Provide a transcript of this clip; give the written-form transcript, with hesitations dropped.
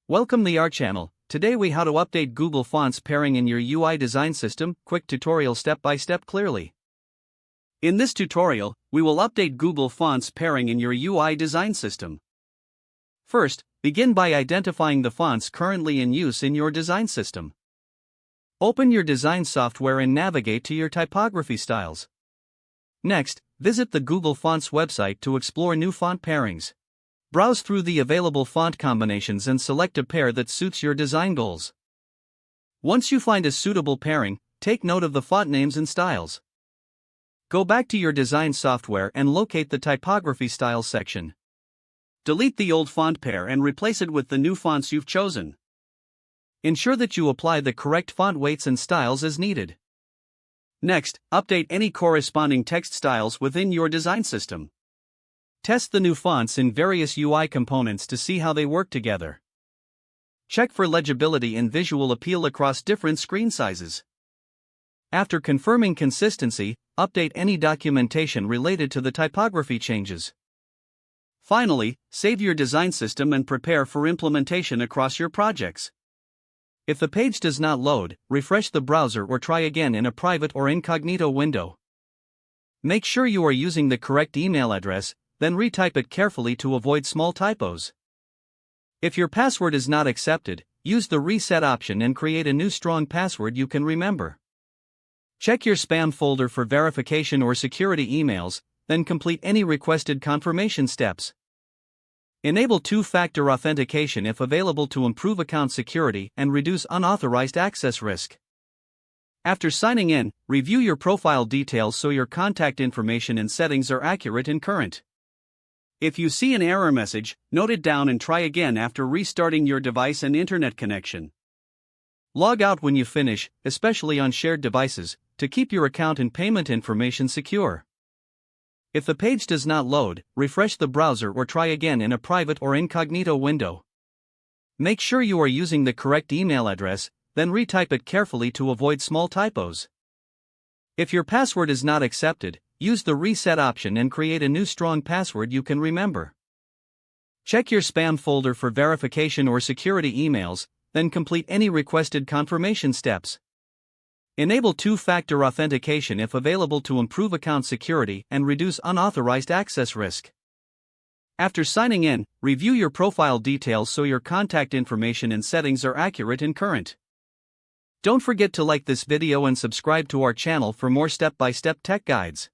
Welcome to our channel. Today we how to update Google Fonts pairing in your UI design system. Quick tutorial step by step clearly. In this tutorial, we will update Google Fonts pairing in your UI design system. First, begin by identifying the fonts currently in use in your design system. Open your design software and navigate to your typography styles. Next, visit the Google Fonts website to explore new font pairings. Browse through the available font combinations and select a pair that suits your design goals. Once you find a suitable pairing, take note of the font names and styles. Go back to your design software and locate the typography styles section. Delete the old font pair and replace it with the new fonts you've chosen. Ensure that you apply the correct font weights and styles as needed. Next, update any corresponding text styles within your design system. Test the new fonts in various UI components to see how they work together. Check for legibility and visual appeal across different screen sizes. After confirming consistency, update any documentation related to the typography changes. Finally, save your design system and prepare for implementation across your projects. If the page does not load, refresh the browser or try again in a private or incognito window. Make sure you are using the correct email address, then retype it carefully to avoid small typos. If your password is not accepted, use the reset option and create a new strong password you can remember. Check your spam folder for verification or security emails, then complete any requested confirmation steps. Enable two-factor authentication if available to improve account security and reduce unauthorized access risk. After signing in, review your profile details so your contact information and settings are accurate and current. If you see an error message, note it down and try again after restarting your device and internet connection. Log out when you finish, especially on shared devices, to keep your account and payment information secure. If the page does not load, refresh the browser or try again in a private or incognito window. Make sure you are using the correct email address, then retype it carefully to avoid small typos. If your password is not accepted, use the reset option and create a new strong password you can remember. Check your spam folder for verification or security emails, then complete any requested confirmation steps. Enable two-factor authentication if available to improve account security and reduce unauthorized access risk. After signing in, review your profile details so your contact information and settings are accurate and current. Don't forget to like this video and subscribe to our channel for more step-by-step tech guides.